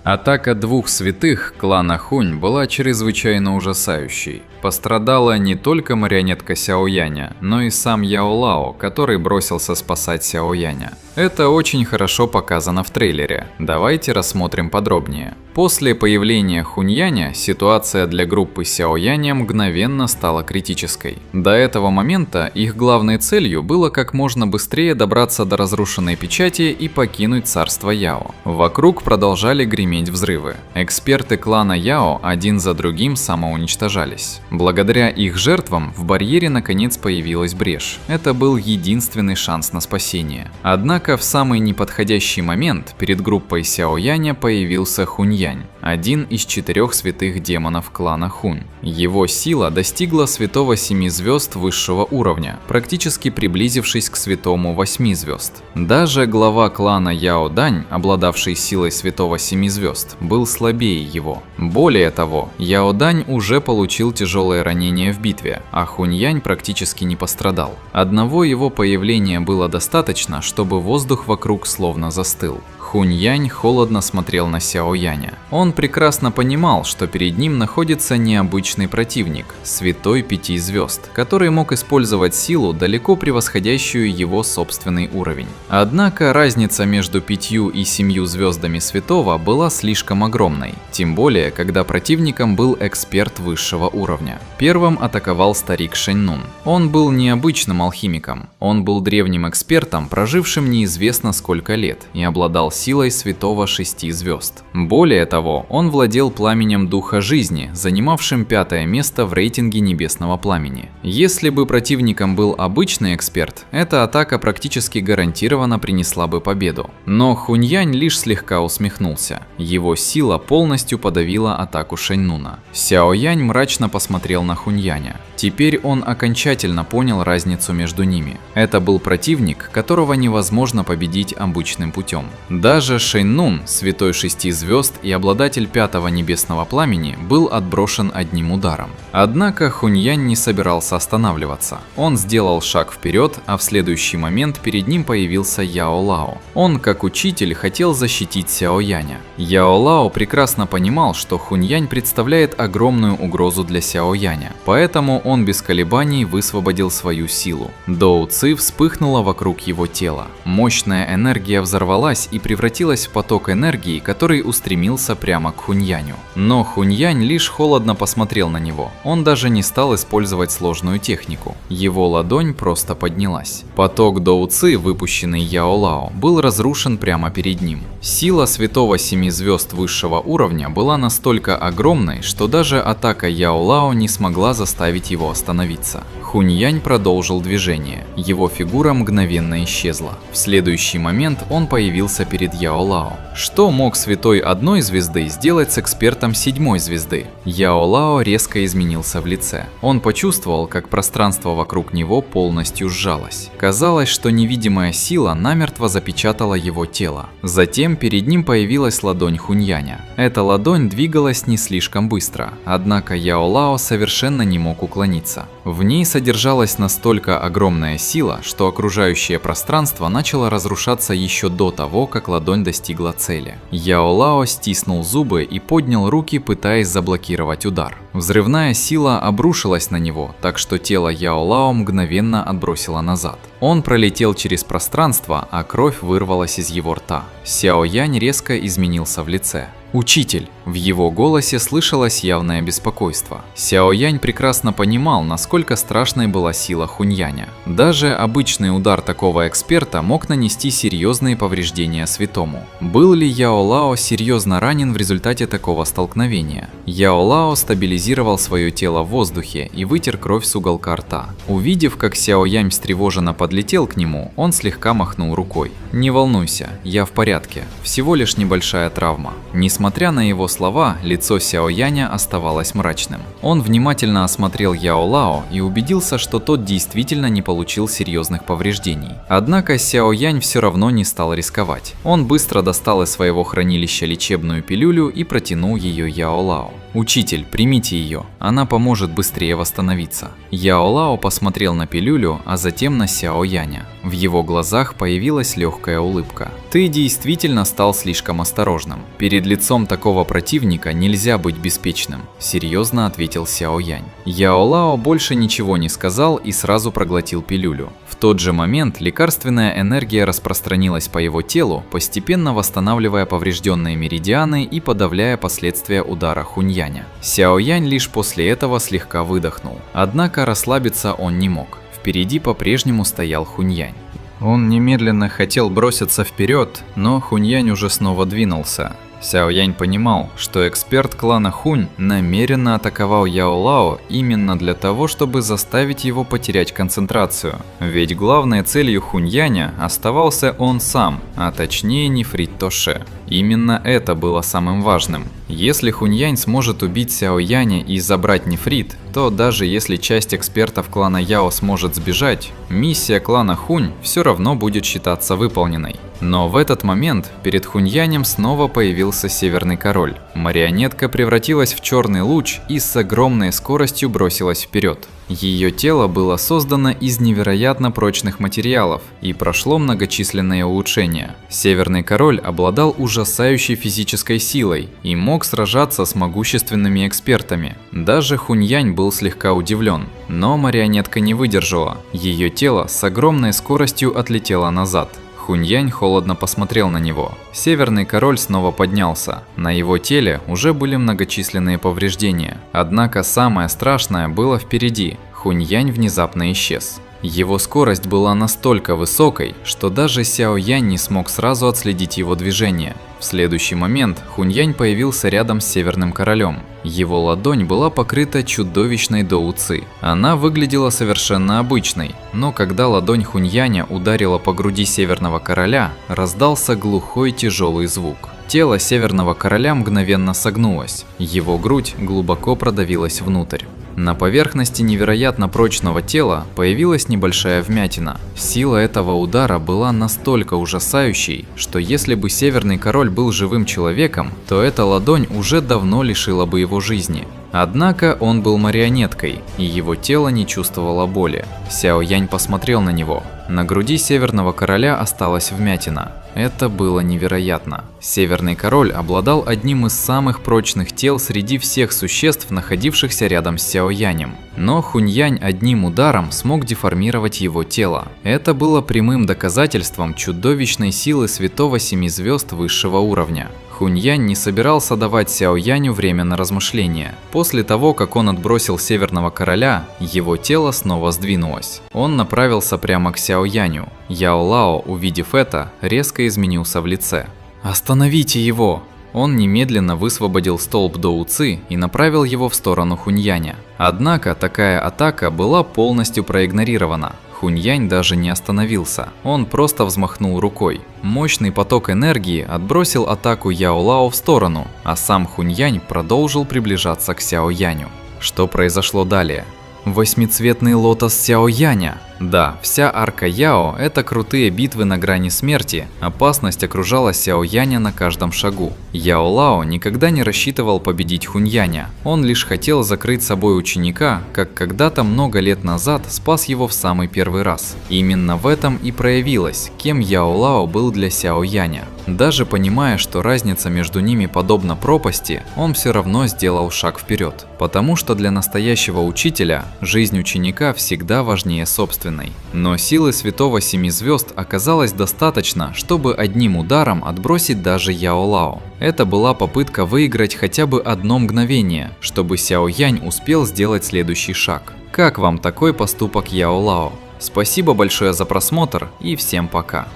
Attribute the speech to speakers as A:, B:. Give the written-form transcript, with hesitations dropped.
A: Атака двух святых клана Хунь была чрезвычайно ужасающей. Пострадала не только марионетка Сяояня, но и сам Яо Лао, который бросился спасать Сяояня. Это очень хорошо показано в трейлере. Давайте рассмотрим подробнее. После появления Хуньяня ситуация для группы Сяояня мгновенно стала критической. До этого момента их главной целью было как можно быстрее добраться до разрушенной печати и покинуть царство Яо. Вокруг продолжали греметь взрывы. Эксперты клана Яо один за другим самоуничтожались. Благодаря их жертвам в барьере наконец появилась брешь. Это был единственный шанс на спасение. Однако в самый неподходящий момент перед группой Сяояня появился Хуньянь, один из 4 святых демонов клана Хунь. Его сила достигла святого 7 звезд высшего уровня, практически приблизившись к святому 8 звезд. Даже глава клана Яо Дань, обладавший силой святого 7 звезд, был слабее его. Более того, Яо Дань уже получил тяжелое ранение в битве, а Хуньянь практически не пострадал. Одного его появления было достаточно, чтобы воздух вокруг словно застыл. Хуньянь холодно смотрел на Сяояня. Он прекрасно понимал, что перед ним находится необычный противник, святой 5 звезд, который мог использовать силу, далеко превосходящую его собственный уровень. Однако разница между 5 и 7 звездами святого была слишком огромной, тем более, когда противником был эксперт высшего уровня. Первым атаковал старик Шэньнун. Он был необычным алхимиком, он был древним экспертом, прожившим неизвестно сколько лет, и обладал силой святого 6 звезд. Более того, он владел пламенем духа жизни, занимавшим 5-е место в рейтинге небесного пламени. Если бы противником был обычный эксперт, эта атака практически гарантированно принесла бы победу. Но Хуньянь лишь слегка усмехнулся. Его сила полностью подавила атаку Шэньнуна. Сяоянь мрачно посмотрел на Хуньяня. Теперь он окончательно понял разницу между ними. Это был противник, которого невозможно победить обычным путем. Даже Шэньнун, святой 6 звезд и обладатель 5-го небесного пламени, был отброшен одним ударом. Однако Хуньянь не собирался останавливаться. Он сделал шаг вперед, а в следующий момент перед ним появился Яо Лао. Он, как учитель, хотел защитить Сяояня. Яо Лао прекрасно понимал, что Хуньянь представляет огромную угрозу для Сяояня, поэтому он без колебаний высвободил свою силу. Доу Ци вспыхнула вокруг его тела. Мощная энергия взорвалась и превратилась в поток энергии, который устремился прямо к Хуньяню. Но Хуньянь лишь холодно посмотрел на него. Он даже не стал использовать сложную технику. Его ладонь просто поднялась. Поток Доу Ци, выпущенный Яо Лао, был разрушен прямо перед ним. Сила святого 7 звезд высшего уровня была настолько огромной, что даже атака Яо Лао не смогла заставить его остановиться. Хуньянь продолжил движение. Его фигура мгновенно исчезла. В следующий момент он появился перед Яо Лао. Что мог святой 1 звезды сделать с экспертом 7 звезды? Яо Лао резко изменился в лице. Он почувствовал, как пространство вокруг него полностью сжалось. Казалось, что невидимая сила намертво запечатала его тело. Затем перед ним появилась ладонь Хуньяня. Эта ладонь двигалась не слишком быстро, однако Яо Лао совершенно не мог уклониться. В ней содержалась настолько огромная сила, что окружающее пространство начало разрушаться еще до того, как ладонь достигла цели. Яо Лао стиснул зубы и поднял руки, пытаясь заблокировать удар. Взрывная сила обрушилась на него, так что тело Яо Лао мгновенно отбросило назад. Он пролетел через пространство, а кровь вырвалась из его рта. Сяоянь резко изменился в лице. «Учитель!» В его голосе слышалось явное беспокойство. Сяоянь прекрасно понимал, насколько страшной была сила Хуньяня. Даже обычный удар такого эксперта мог нанести серьезные повреждения святому. Был ли Яо Лао серьезно ранен в результате такого столкновения? Яо Лао стабилизировал свое тело в воздухе и вытер кровь с уголка рта. Увидев, как Сяоянь встревоженно подлетел к нему, он слегка махнул рукой. «Не волнуйся, я в порядке, всего лишь небольшая травма». Несмотря на его слова, лицо Сяояня оставалось мрачным. Он внимательно осмотрел Яо Лао и убедился, что тот действительно не получил серьезных повреждений. Однако Сяоянь все равно не стал рисковать. Он быстро достал из своего хранилища лечебную пилюлю и протянул ее Яо Лао. «Учитель, примите ее, она поможет быстрее восстановиться». Яо Лао посмотрел на пилюлю, а затем на Сяо Яня. В его глазах появилась легкая улыбка. «Ты действительно стал слишком осторожным. Перед лицом такого противника нельзя быть беспечным», – серьезно ответил Сяо Янь. Яо Лао больше ничего не сказал и сразу проглотил пилюлю. В тот же момент лекарственная энергия распространилась по его телу, постепенно восстанавливая поврежденные меридианы и подавляя последствия удара Хуньяня. Сяо Янь лишь после этого слегка выдохнул. Однако расслабиться он не мог. Впереди по-прежнему стоял Хуньянь. Он немедленно хотел броситься вперед, но Хуньянь уже снова двинулся. Сяо Янь понимал, что эксперт клана Хунь намеренно атаковал Яо Лао именно для того, чтобы заставить его потерять концентрацию. Ведь главной целью Хуньяня оставался он сам, а точнее нефрит Тоше. Именно это было самым важным. Если Хуньянь сможет убить Сяо Яня и забрать нефрит, то даже если часть экспертов клана Яо сможет сбежать, миссия клана Хунь все равно будет считаться выполненной. Но в этот момент перед Хуньянем снова появился Северный Король. Марионетка превратилась в черный луч и с огромной скоростью бросилась вперед. Ее тело было создано из невероятно прочных материалов и прошло многочисленные улучшения. Северный Король обладал ужасающей физической силой и мог сражаться с могущественными экспертами. Даже Хуньянь был слегка удивлен, но марионетка не выдержала. Ее тело с огромной скоростью отлетело назад. Хуньянь холодно посмотрел на него. Северный Король снова поднялся. На его теле уже были многочисленные повреждения. Однако самое страшное было впереди. Хуньянь внезапно исчез. Его скорость была настолько высокой, что даже Сяо Янь не смог сразу отследить его движение. В следующий момент Хуньянь появился рядом с Северным Королем. Его ладонь была покрыта чудовищной доуци. Она выглядела совершенно обычной, но когда ладонь Хуньяня ударила по груди Северного Короля, раздался глухой тяжелый звук. Тело Северного Короля мгновенно согнулось, его грудь глубоко продавилась внутрь. На поверхности невероятно прочного тела появилась небольшая вмятина. Сила этого удара была настолько ужасающей, что если бы Северный Король был живым человеком, то эта ладонь уже давно лишила бы его жизни. Однако он был марионеткой, и его тело не чувствовало боли. Сяо Янь посмотрел на него. На груди Северного Короля осталась вмятина. Это было невероятно. Северный Король обладал одним из самых прочных тел среди всех существ, находившихся рядом с Сяо Янем. Но Хуньянь одним ударом смог деформировать его тело. Это было прямым доказательством чудовищной силы Святого Семи Звезд высшего уровня. Хуньянь не собирался давать Сяо Яню время на размышления. После того, как он отбросил Северного Короля, его тело снова сдвинулось. Он направился прямо к Сяо Яню. Яо Лао, увидев это, резко изменился в лице. «Остановите его!» Он немедленно высвободил столб доуци и направил его в сторону Хуньяня. Однако такая атака была полностью проигнорирована. Хуньянь даже не остановился, он просто взмахнул рукой. Мощный поток энергии отбросил атаку Яо Лао в сторону, а сам Хуньянь продолжил приближаться к Сяо Яню. Что произошло далее? Восьмицветный лотос Сяо Яня. Да, вся арка Яо – это крутые битвы на грани смерти, опасность окружала Сяо Яня на каждом шагу. Яо Лао никогда не рассчитывал победить Хуньяня, он лишь хотел закрыть собой ученика, как когда-то много лет назад спас его в самый первый раз. Именно в этом и проявилось, кем Яо Лао был для Сяо Яня. Даже понимая, что разница между ними подобна пропасти, он все равно сделал шаг вперед, потому что для настоящего учителя жизнь ученика всегда важнее собственной. Но силы Святого Семи Звезд оказалось достаточно, чтобы одним ударом отбросить даже Яо Лао. Это была попытка выиграть хотя бы одно мгновение, чтобы Сяо Янь успел сделать следующий шаг. Как вам такой поступок Яо Лао? Спасибо большое за просмотр и всем пока.